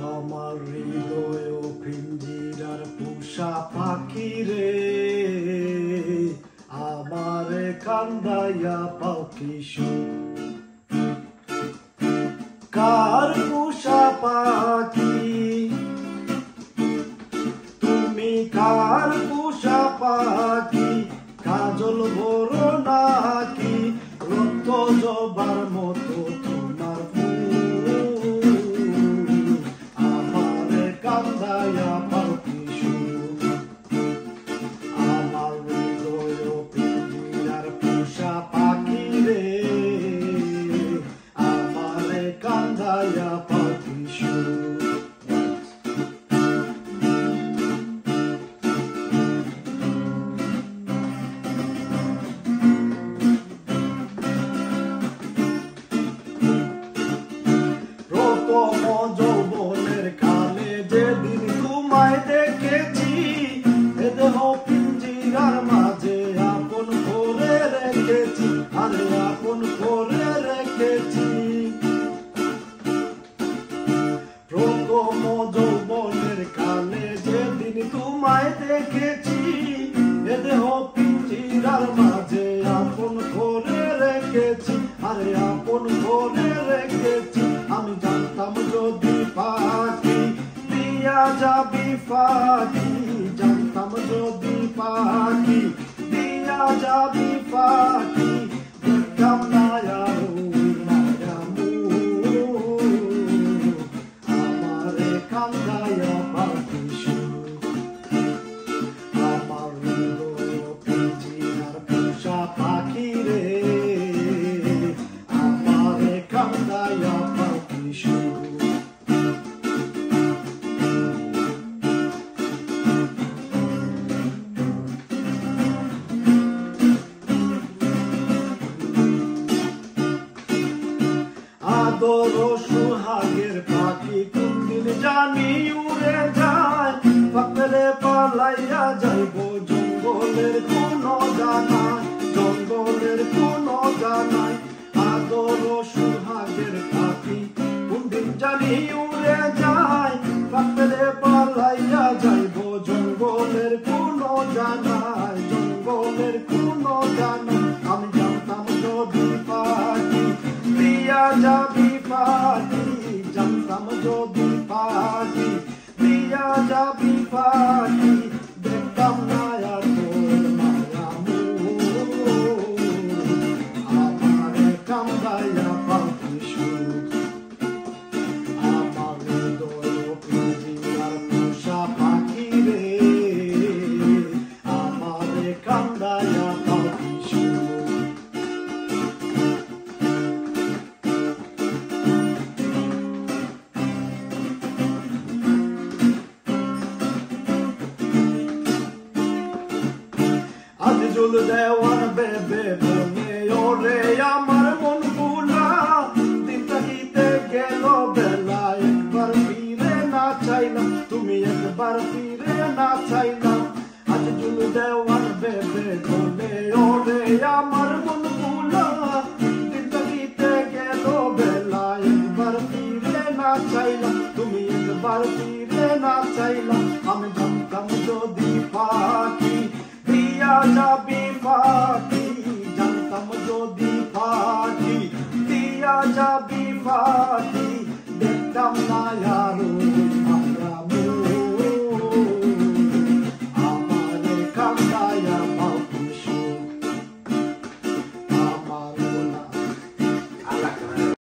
আমার হৃদয় পিঞ্জিরার পোষা পাখি রে, আমারে কান্দাইয়া পাও কি সুখ। কার পোষা পাখি তুমি, কার পোষা পাখি? কাজল ভরো নাকি রক্ত জবার মতো তোমার ফুল, আমারে কান্দাইয়া পাও কি সুখ। আমার হৃদয় পিঞ্জিরার পোষা পাখি রে, আমারে কান্দাইয়া পাও কি সুখ। যৌবনের কালে যেদিন তোমায় দেখেছি, এ দেহ পিঞ্জিরার মাঝে আপন করে রেখেছি, আরে আপন করে রেখেছি। প্রথম যৌবনের কালে যেদিন তোমায় দেখেছি, এ দেহ পিঞ্জিরার মাঝে আপন করে রেখেছি, আরে আপন করে রেখেছি। আমি জানতাম যদি পাখি দিয়া যাবি ফাঁকি, জানতাম যদি পাখি দিয়া যাবি ফাঁকি, দেখতাম না আর মায়া মুখ, আমারে কান্দাইয়া পাও কি সুখ। আমার হৃদয় পিঞ্জিরার পোষা পাখি রে, আমারে কান্দাইয়া পাও কি সুখ। আদর সুহাগের পাখি কোনদিন জানি উড়ে যায়, পাকলে পালাইয়া যাইব জঙ্গলের কোন জানায়, জঙ্গলের কোন জানায়। আদর সুহাগের পাখি কোনদিন জানি উড়ে যায়, পাকলে পালাইয়া যাইব জঙ্গলের কোন জানায়, জঙ্গলের কোন জানায়। আমি জানতাম যদি পাখি দিয়া যাবি পাখি, জানতাম যদি পাখি দিয়া যাবি পাখি, দেখতাম না আর তোর মায়া মুখ, আমারে কান্দাইয়া পাও কি সুখ। আমার হৃদয় পিঞ্জিরার পোষা পাখি রে, আমারে কান্দাইয়া পাও কি সুখ। আজিজুল দেওয়ান বেবে বনে ওরে আমার মন ভুলা, দিন থাকিতে গেল বেলা, একবার ফিরে না চাইলাম, তুমি একবার ফিরে না চাইলাম। আজিজুল দেওয়ান বেবে বনে ওরে আমার মন ভুলা, দিন থাকিতে গেল বেলা, একবার ফিরে না চাইলাম, তুমি একবার ফিরে না চাইলাম। আমি জানতাম যদি পাখি দিয়া যাবি ফাঁকি, জানতাম যদি পাখি দিয়া যাবি ফাঁকি, দেখতাম না